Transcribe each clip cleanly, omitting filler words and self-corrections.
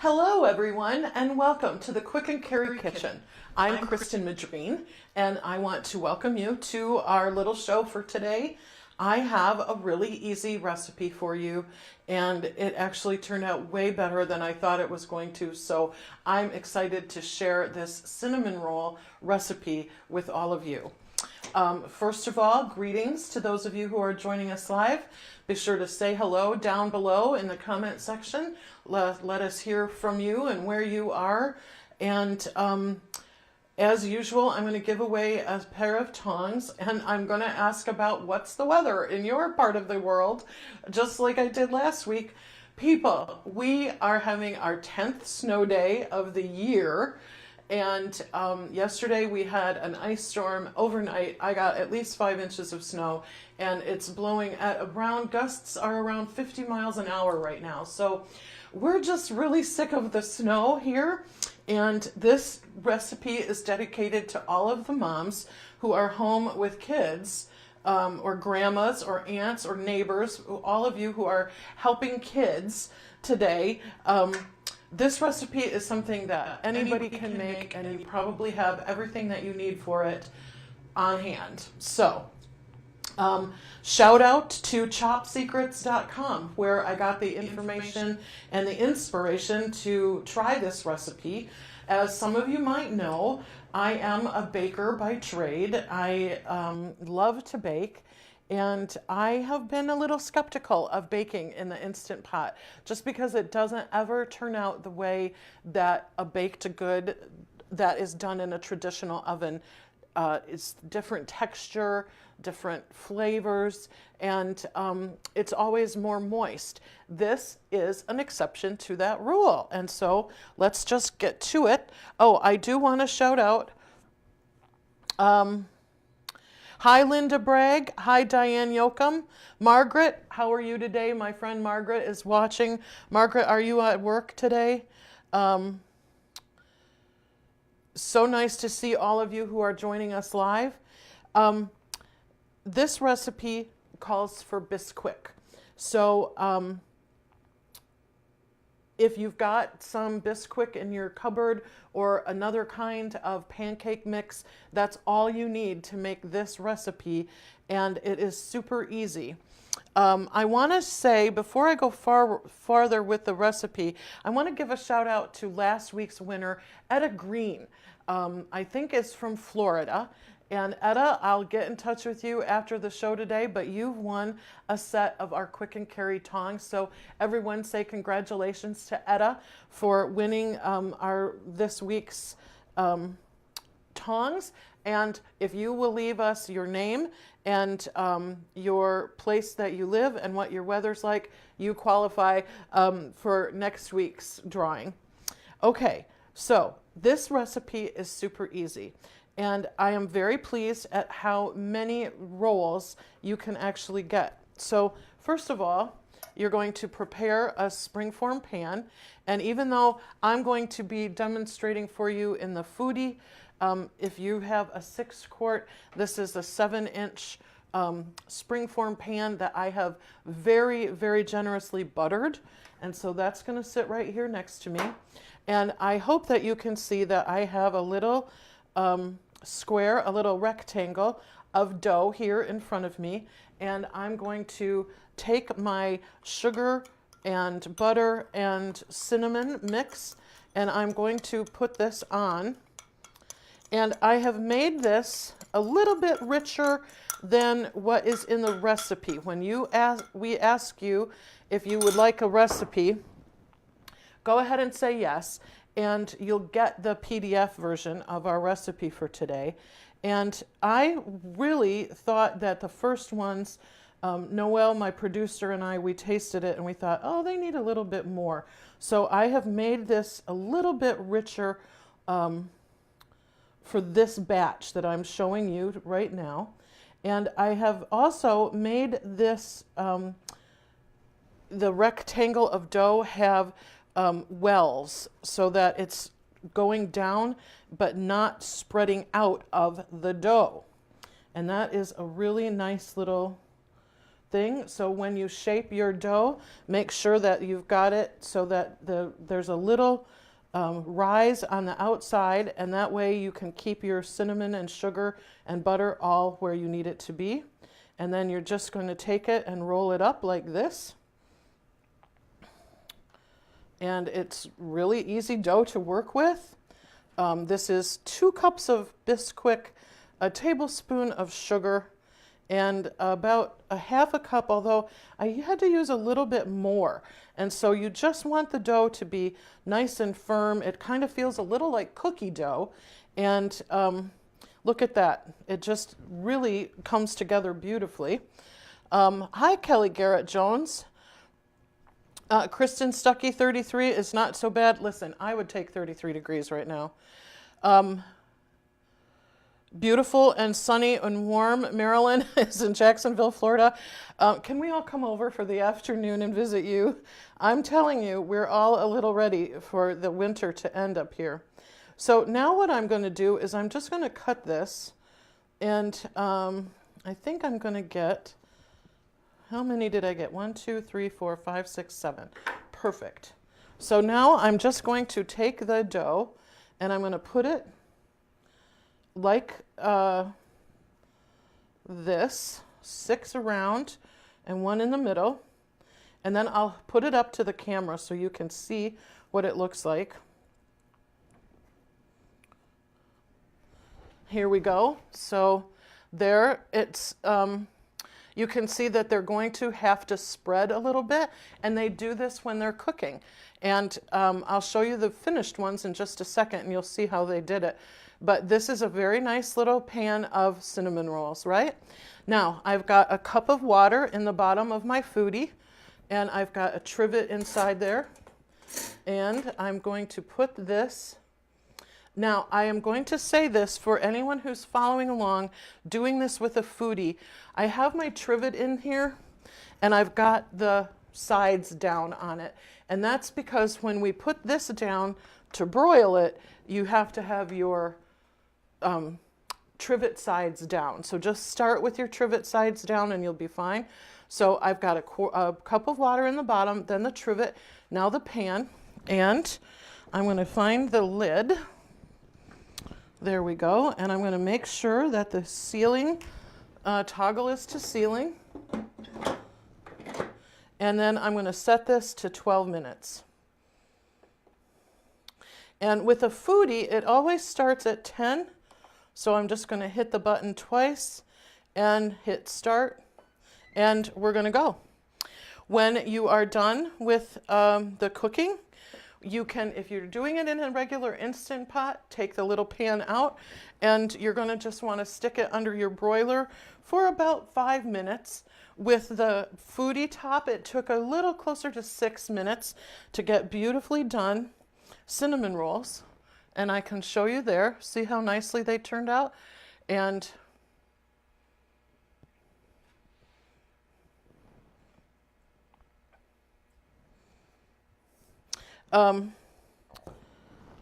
Hello, everyone, and welcome to the Quick and Carry Kitchen. I'm Kristen Madreen, and I want to welcome you to our little show for today. I have a really easy recipe for you, and it actually turned out way better than I thought it was going to, so I'm excited to share this cinnamon roll recipe with all of you. First of all, greetings to those of you who are joining us live. Be sure to say hello down below in the comment section. Let us hear from you and where you are. And as usual, I'm going to give away a pair of tongs, and I'm going to ask about what's the weather in your part of the world, just like I did last week. People, we are having our 10th snow day of the year. And yesterday we had an ice storm overnight. I got at least 5 inches of snow, and it's blowing at around, gusts are around 50 miles an hour right now. So we're just really sick of the snow here. And this recipe is dedicated to all of the moms who are home with kids, or grandmas or aunts or neighbors, all of you who are helping kids today. This recipe is something that anybody can make, and you probably have everything that you need for it on hand. So, shout out to chopsecrets.com, where I got the information and the inspiration to try this recipe. As some of you might know, I am a baker by trade. I love to bake. And I have been a little skeptical of baking in the Instant Pot, just because it doesn't ever turn out the way that a baked good that is done in a traditional oven. It's different texture, different flavors, and it's always more moist. This is an exception to that rule. And so let's just get to it. Oh, I do want to shout out. Hi, Linda Bragg. Hi, Diane Yoakum. Margaret, how are you today? My friend Margaret is watching. Margaret, are you at work today? So nice to see all of you who are joining us live. This recipe calls for Bisquick. So if you've got some Bisquick in your cupboard or another kind of pancake mix, that's all you need to make this recipe, and it is super easy. I want to say, before I go farther with the recipe, I want to give a shout out to last week's winner, Etta Green. I think is from Florida. And Etta, I'll get in touch with you after the show today, but you've won a set of our Quick and Carry tongs. So everyone say congratulations to Etta for winning this week's tongs. And if you will leave us your name and your place that you live and what your weather's like, you qualify for next week's drawing. Okay, so this recipe is super easy. And I am very pleased at how many rolls you can actually get. So first of all, you're going to prepare a springform pan. And even though I'm going to be demonstrating for you in the foodie, if you have a 6-quart, this is a 7-inch springform pan that I have very, very generously buttered. And so that's going to sit right here next to me. And I hope that you can see that I have a little square, a little rectangle of dough here in front of me, and I'm going to take my sugar and butter and cinnamon mix, and I'm going to put this on. And I have made this a little bit richer than what is in the recipe. When we ask you if you would like a recipe, go ahead and say yes, and you'll get the PDF version of our recipe for today. And I really thought that the first ones, Noelle, my producer, and I, we tasted it and we thought, oh, they need a little bit more. So I have made this a little bit richer for this batch that I'm showing you right now. And I have also made this, the rectangle of dough have wells so that it's going down but not spreading out of the dough. And that is a really nice little thing. So when you shape your dough, make sure that you've got it so that there's a little rise on the outside, and that way you can keep your cinnamon and sugar and butter all where you need it to be. And then you're just going to take it and roll it up like this. And it's really easy dough to work with. This is 2 cups of Bisquick, a tablespoon of sugar, and about a half a cup, although I had to use a little bit more. And so you just want the dough to be nice and firm. It kind of feels a little like cookie dough. And look at that. It just really comes together beautifully. Hi, Kelly Garrett Jones. Kristen Stuckey, 33 is not so bad. Listen, I would take 33 degrees right now. Beautiful and sunny and warm. Marilyn is in Jacksonville, Florida. Can we all come over for the afternoon and visit you? I'm telling you, we're all a little ready for the winter to end up here. So now what I'm going to do is I'm just going to cut this, and I think I'm going to get, how many did I get? 1, 2, 3, 4, 5, 6, 7. Perfect. So now I'm just going to take the dough and I'm going to put it like this, 6 around and 1 in the middle, and then I'll put it up to the camera so you can see what it looks like. Here we go. So there it's you can see that they're going to have to spread a little bit, and they do this when they're cooking. And I'll show you the finished ones in just a second, and you'll see how they did it. But this is a very nice little pan of cinnamon rolls, right? Now, I've got a cup of water in the bottom of my foodie, and I've got a trivet inside there. And I'm going to put this. Now, I am going to say this for anyone who's following along, doing this with a foodie. I have my trivet in here, and I've got the sides down on it. And that's because when we put this down to broil it, you have to have your trivet sides down. So just start with your trivet sides down and you'll be fine. So I've got a cup of water in the bottom, then the trivet, now the pan, and I'm going to find the lid. There we go. And I'm going to make sure that the sealing toggle is to sealing. And then I'm going to set this to 12 minutes. And with a foodie, it always starts at 10. So I'm just going to hit the button twice and hit start. And we're going to go. When you are done with the cooking, you can, if you're doing it in a regular Instant Pot, take the little pan out, and you're going to just want to stick it under your broiler for about 5 minutes. With the foodie top, it took a little closer to 6 minutes to get beautifully done cinnamon rolls. And I can show you there. See how nicely they turned out? And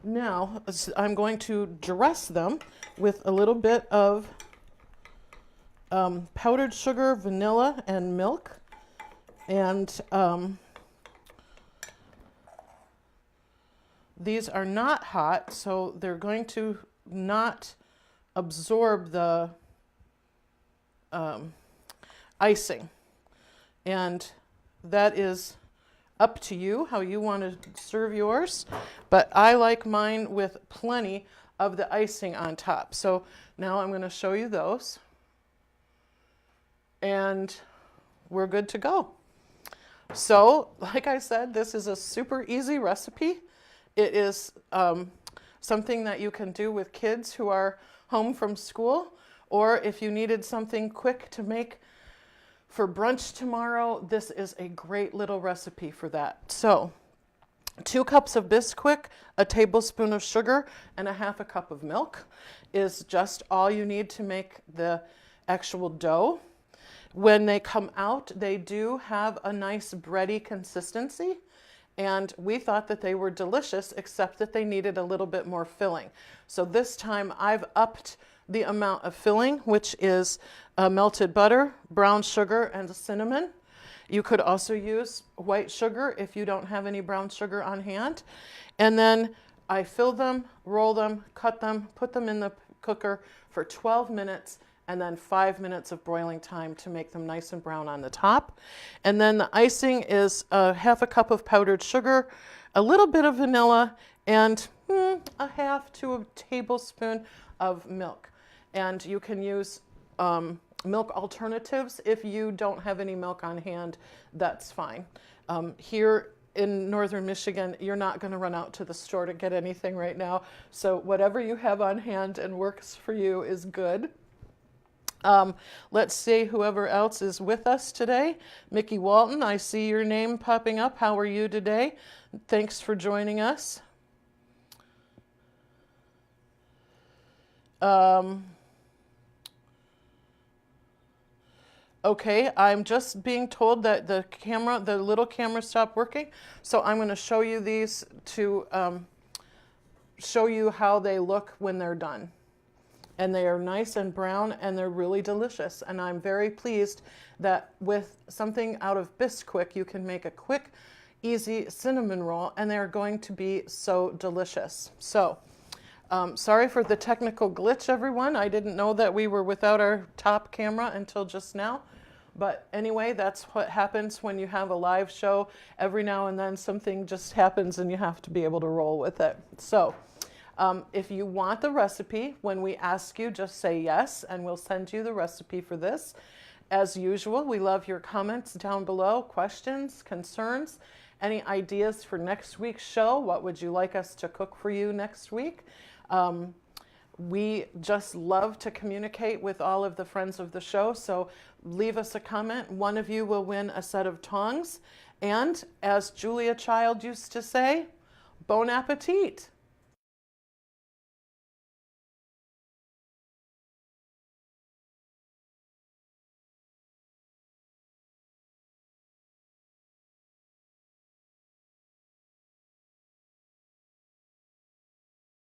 now I'm going to dress them with a little bit of powdered sugar, vanilla, and milk. And these are not hot, so they're going to not absorb the icing. And that is up to you how you want to serve yours, but I like mine with plenty of the icing on top. So now I'm going to show you those, and we're good to go. So like I said, this is a super easy recipe. It is something that you can do with kids who are home from school, or if you needed something quick to make for brunch tomorrow, this is a great little recipe for that. So 2 cups of Bisquick, a tablespoon of sugar, and a half a cup of milk is just all you need to make the actual dough. When they come out, they do have a nice bready consistency, and we thought that they were delicious, except that they needed a little bit more filling. So this time I've upped the amount of filling, which is melted butter, brown sugar, and cinnamon. You could also use white sugar if you don't have any brown sugar on hand. And then I fill them, roll them, cut them, put them in the cooker for 12 minutes, and then 5 minutes of broiling time to make them nice and brown on the top. And then the icing is half a cup of powdered sugar, a little bit of vanilla, and a half to a tablespoon of milk. And you can use milk alternatives. If you don't have any milk on hand, that's fine. Here in northern Michigan, you're not going to run out to the store to get anything right now. So whatever you have on hand and works for you is good. Let's see whoever else is with us today. Mickey Walton, I see your name popping up. How are you today? Thanks for joining us. Okay, I'm just being told that the little camera stopped working. So I'm going to show you these to show you how they look when they're done. And they are nice and brown, and they're really delicious. And I'm very pleased that with something out of Bisquick, you can make a quick, easy cinnamon roll, and they're going to be so delicious. So, sorry for the technical glitch, everyone. I didn't know that we were without our top camera until just now. But anyway, that's what happens when you have a live show. Every now and then something just happens and you have to be able to roll with it. So, if you want the recipe, when we ask you, just say yes, and we'll send you the recipe for this. As usual, we love your comments down below, questions, concerns, any ideas for next week's show. What would you like us to cook for you next week? We just love to communicate with all of the friends of the show, so leave us a comment. One of you will win a set of tongs. And as Julia Child used to say, bon appetit.